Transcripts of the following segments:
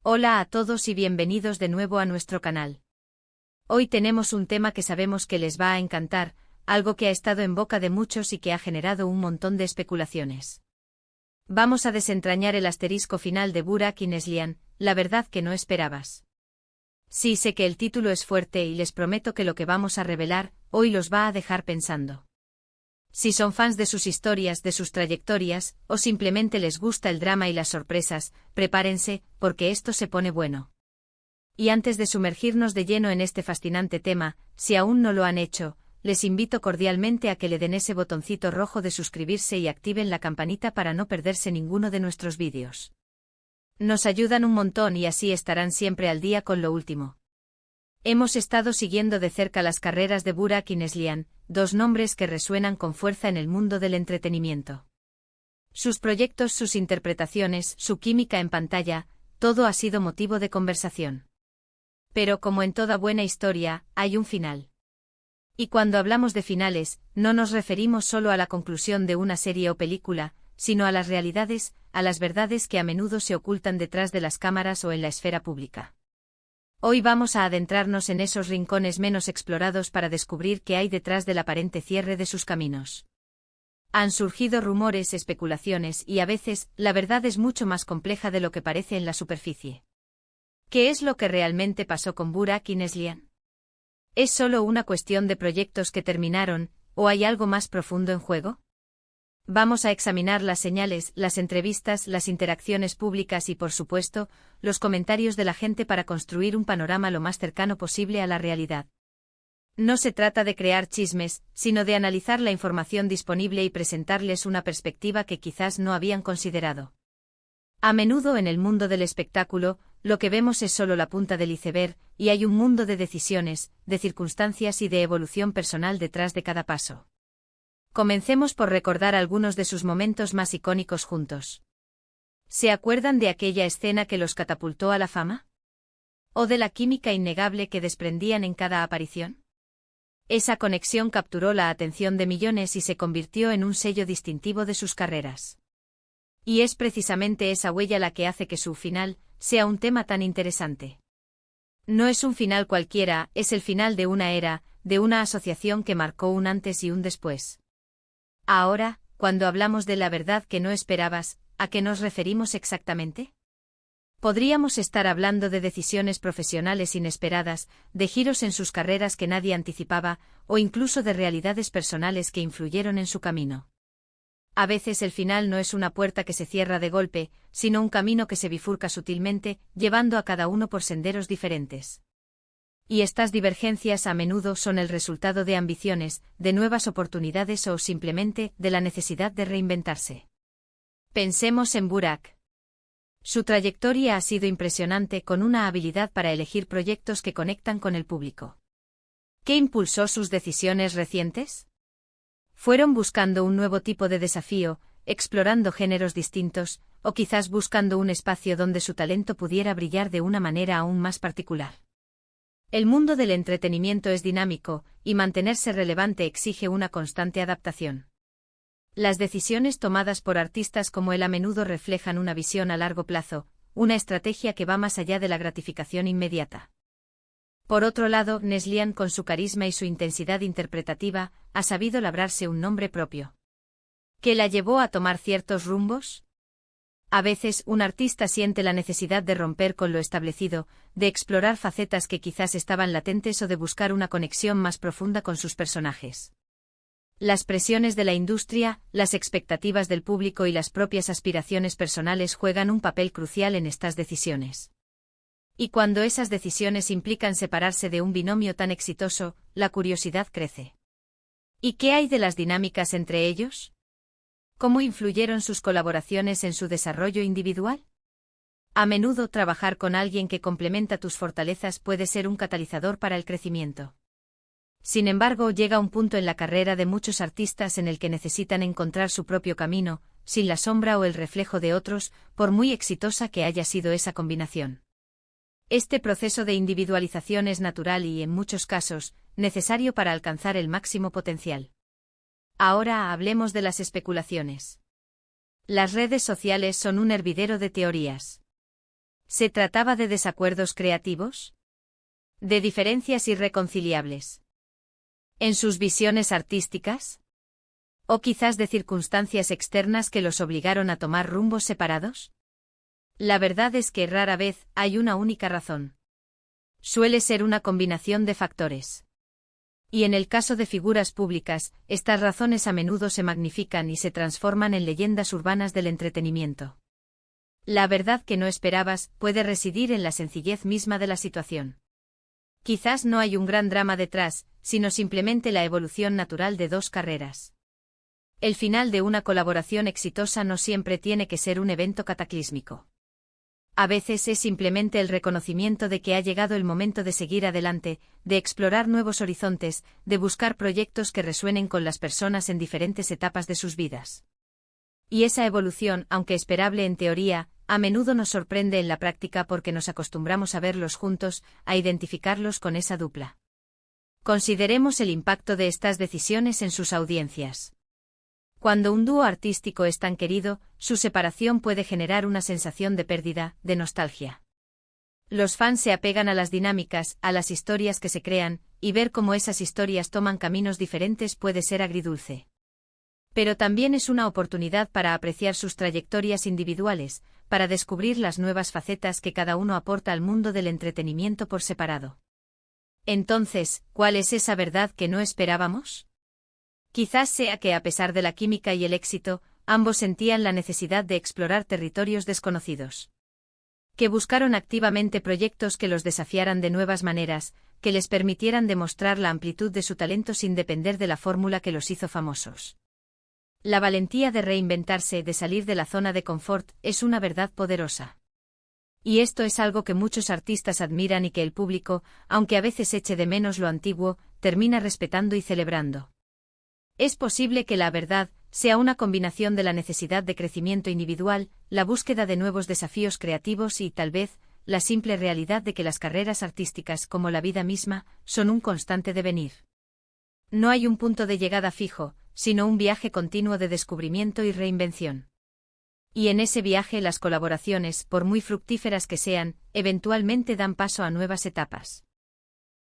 Hola a todos y bienvenidos de nuevo a nuestro canal. Hoy tenemos un tema que sabemos que les va a encantar, algo que ha estado en boca de muchos y que ha generado un montón de especulaciones. Vamos a desentrañar el asterisco final de Burak y Neslihan, la verdad que no esperabas. Sí, sé que el título es fuerte y les prometo que lo que vamos a revelar hoy los va a dejar pensando. Si son fans de sus historias, de sus trayectorias, o simplemente les gusta el drama y las sorpresas, prepárense, porque esto se pone bueno. Y antes de sumergirnos de lleno en este fascinante tema, si aún no lo han hecho, les invito cordialmente a que le den ese botoncito rojo de suscribirse y activen la campanita para no perderse ninguno de nuestros vídeos. Nos ayudan un montón y así estarán siempre al día con lo último. Hemos estado siguiendo de cerca las carreras de Burak y Neslihan, dos nombres que resuenan con fuerza en el mundo del entretenimiento. Sus proyectos, sus interpretaciones, su química en pantalla, todo ha sido motivo de conversación. Pero como en toda buena historia, hay un final. Y cuando hablamos de finales, no nos referimos solo a la conclusión de una serie o película, sino a las realidades, a las verdades que a menudo se ocultan detrás de las cámaras o en la esfera pública. Hoy vamos a adentrarnos en esos rincones menos explorados para descubrir qué hay detrás del aparente cierre de sus caminos. Han surgido rumores, especulaciones y a veces, la verdad es mucho más compleja de lo que parece en la superficie. ¿Qué es lo que realmente pasó con Burak y Neslihan? ¿Es solo una cuestión de proyectos que terminaron, o hay algo más profundo en juego? Vamos a examinar las señales, las entrevistas, las interacciones públicas y, por supuesto, los comentarios de la gente para construir un panorama lo más cercano posible a la realidad. No se trata de crear chismes, sino de analizar la información disponible y presentarles una perspectiva que quizás no habían considerado. A menudo en el mundo del espectáculo, lo que vemos es solo la punta del iceberg, y hay un mundo de decisiones, de circunstancias y de evolución personal detrás de cada paso. Comencemos por recordar algunos de sus momentos más icónicos juntos. ¿Se acuerdan de aquella escena que los catapultó a la fama? ¿O de la química innegable que desprendían en cada aparición? Esa conexión capturó la atención de millones y se convirtió en un sello distintivo de sus carreras. Y es precisamente esa huella la que hace que su final sea un tema tan interesante. No es un final cualquiera, es el final de una era, de una asociación que marcó un antes y un después. Ahora, cuando hablamos de la verdad que no esperabas, ¿a qué nos referimos exactamente? Podríamos estar hablando de decisiones profesionales inesperadas, de giros en sus carreras que nadie anticipaba, o incluso de realidades personales que influyeron en su camino. A veces el final no es una puerta que se cierra de golpe, sino un camino que se bifurca sutilmente, llevando a cada uno por senderos diferentes. Y estas divergencias a menudo son el resultado de ambiciones, de nuevas oportunidades o simplemente de la necesidad de reinventarse. Pensemos en Burak. Su trayectoria ha sido impresionante con una habilidad para elegir proyectos que conectan con el público. ¿Qué impulsó sus decisiones recientes? ¿Fueron buscando un nuevo tipo de desafío, explorando géneros distintos, o quizás buscando un espacio donde su talento pudiera brillar de una manera aún más particular? El mundo del entretenimiento es dinámico, y mantenerse relevante exige una constante adaptación. Las decisiones tomadas por artistas como él a menudo reflejan una visión a largo plazo, una estrategia que va más allá de la gratificación inmediata. Por otro lado, Neslihan, con su carisma y su intensidad interpretativa, ha sabido labrarse un nombre propio. ¿Qué la llevó a tomar ciertos rumbos? A veces, un artista siente la necesidad de romper con lo establecido, de explorar facetas que quizás estaban latentes o de buscar una conexión más profunda con sus personajes. Las presiones de la industria, las expectativas del público y las propias aspiraciones personales juegan un papel crucial en estas decisiones. Y cuando esas decisiones implican separarse de un binomio tan exitoso, la curiosidad crece. ¿Y qué hay de las dinámicas entre ellos? ¿Cómo influyeron sus colaboraciones en su desarrollo individual? A menudo trabajar con alguien que complementa tus fortalezas puede ser un catalizador para el crecimiento. Sin embargo, llega un punto en la carrera de muchos artistas en el que necesitan encontrar su propio camino, sin la sombra o el reflejo de otros, por muy exitosa que haya sido esa combinación. Este proceso de individualización es natural y, en muchos casos, necesario para alcanzar el máximo potencial. Ahora hablemos de las especulaciones. Las redes sociales son un hervidero de teorías. ¿Se trataba de desacuerdos creativos? ¿De diferencias irreconciliables? ¿En sus visiones artísticas? ¿O quizás de circunstancias externas que los obligaron a tomar rumbos separados? La verdad es que rara vez hay una única razón. Suele ser una combinación de factores. Y en el caso de figuras públicas, estas razones a menudo se magnifican y se transforman en leyendas urbanas del entretenimiento. La verdad que no esperabas puede residir en la sencillez misma de la situación. Quizás no hay un gran drama detrás, sino simplemente la evolución natural de dos carreras. El final de una colaboración exitosa no siempre tiene que ser un evento cataclísmico. A veces es simplemente el reconocimiento de que ha llegado el momento de seguir adelante, de explorar nuevos horizontes, de buscar proyectos que resuenen con las personas en diferentes etapas de sus vidas. Y esa evolución, aunque esperable en teoría, a menudo nos sorprende en la práctica porque nos acostumbramos a verlos juntos, a identificarlos con esa dupla. Consideremos el impacto de estas decisiones en sus audiencias. Cuando un dúo artístico es tan querido, su separación puede generar una sensación de pérdida, de nostalgia. Los fans se apegan a las dinámicas, a las historias que se crean, y ver cómo esas historias toman caminos diferentes puede ser agridulce. Pero también es una oportunidad para apreciar sus trayectorias individuales, para descubrir las nuevas facetas que cada uno aporta al mundo del entretenimiento por separado. Entonces, ¿cuál es esa verdad que no esperábamos? Quizás sea que a pesar de la química y el éxito, ambos sentían la necesidad de explorar territorios desconocidos. Que buscaron activamente proyectos que los desafiaran de nuevas maneras, que les permitieran demostrar la amplitud de su talento sin depender de la fórmula que los hizo famosos. La valentía de reinventarse, de salir de la zona de confort, es una verdad poderosa. Y esto es algo que muchos artistas admiran y que el público, aunque a veces eche de menos lo antiguo, termina respetando y celebrando. Es posible que la verdad sea una combinación de la necesidad de crecimiento individual, la búsqueda de nuevos desafíos creativos y, tal vez, la simple realidad de que las carreras artísticas, como la vida misma, son un constante devenir. No hay un punto de llegada fijo, sino un viaje continuo de descubrimiento y reinvención. Y en ese viaje las colaboraciones, por muy fructíferas que sean, eventualmente dan paso a nuevas etapas.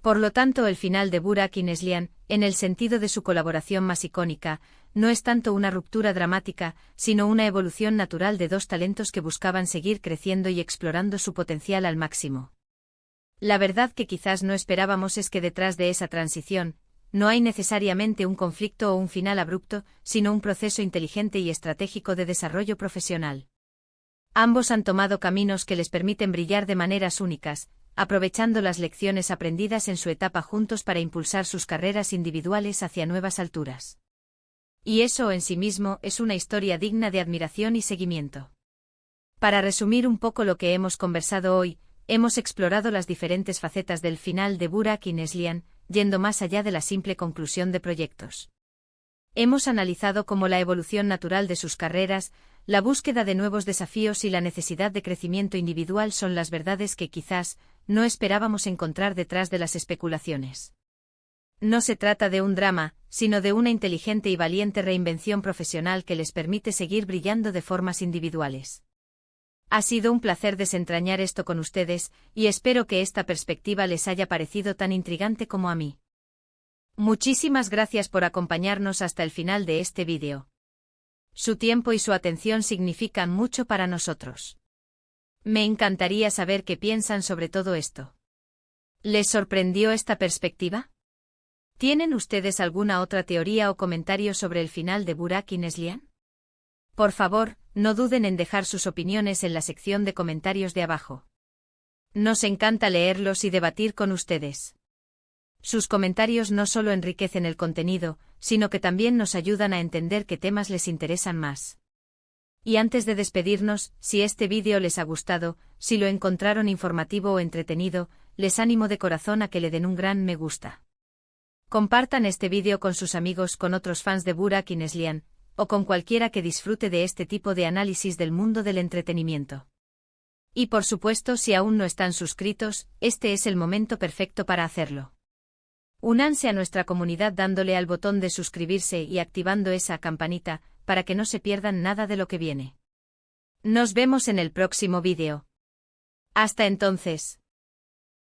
Por lo tanto, el final de Burak y Neslihan, en el sentido de su colaboración más icónica, no es tanto una ruptura dramática, sino una evolución natural de dos talentos que buscaban seguir creciendo y explorando su potencial al máximo. La verdad que quizás no esperábamos es que detrás de esa transición, no hay necesariamente un conflicto o un final abrupto, sino un proceso inteligente y estratégico de desarrollo profesional. Ambos han tomado caminos que les permiten brillar de maneras únicas, aprovechando las lecciones aprendidas en su etapa juntos para impulsar sus carreras individuales hacia nuevas alturas. Y eso en sí mismo es una historia digna de admiración y seguimiento. Para resumir un poco lo que hemos conversado hoy, hemos explorado las diferentes facetas del final de Burak y Neslihan, yendo más allá de la simple conclusión de proyectos. Hemos analizado cómo la evolución natural de sus carreras, la búsqueda de nuevos desafíos y la necesidad de crecimiento individual son las verdades que quizás no esperábamos encontrar detrás de las especulaciones. No se trata de un drama, sino de una inteligente y valiente reinvención profesional que les permite seguir brillando de formas individuales. Ha sido un placer desentrañar esto con ustedes, y espero que esta perspectiva les haya parecido tan intrigante como a mí. Muchísimas gracias por acompañarnos hasta el final de este vídeo. Su tiempo y su atención significan mucho para nosotros. Me encantaría saber qué piensan sobre todo esto. ¿Les sorprendió esta perspectiva? ¿Tienen ustedes alguna otra teoría o comentario sobre el final de Burak y Neslihan? Por favor, no duden en dejar sus opiniones en la sección de comentarios de abajo. Nos encanta leerlos y debatir con ustedes. Sus comentarios no solo enriquecen el contenido, sino que también nos ayudan a entender qué temas les interesan más. Y antes de despedirnos, si este vídeo les ha gustado, si lo encontraron informativo o entretenido, les animo de corazón a que le den un gran me gusta. Compartan este vídeo con sus amigos, con otros fans de Burak y Neslihan, o con cualquiera que disfrute de este tipo de análisis del mundo del entretenimiento. Y por supuesto, si aún no están suscritos, este es el momento perfecto para hacerlo. Únanse a nuestra comunidad dándole al botón de suscribirse y activando esa campanita, para que no se pierdan nada de lo que viene. Nos vemos en el próximo vídeo. Hasta entonces.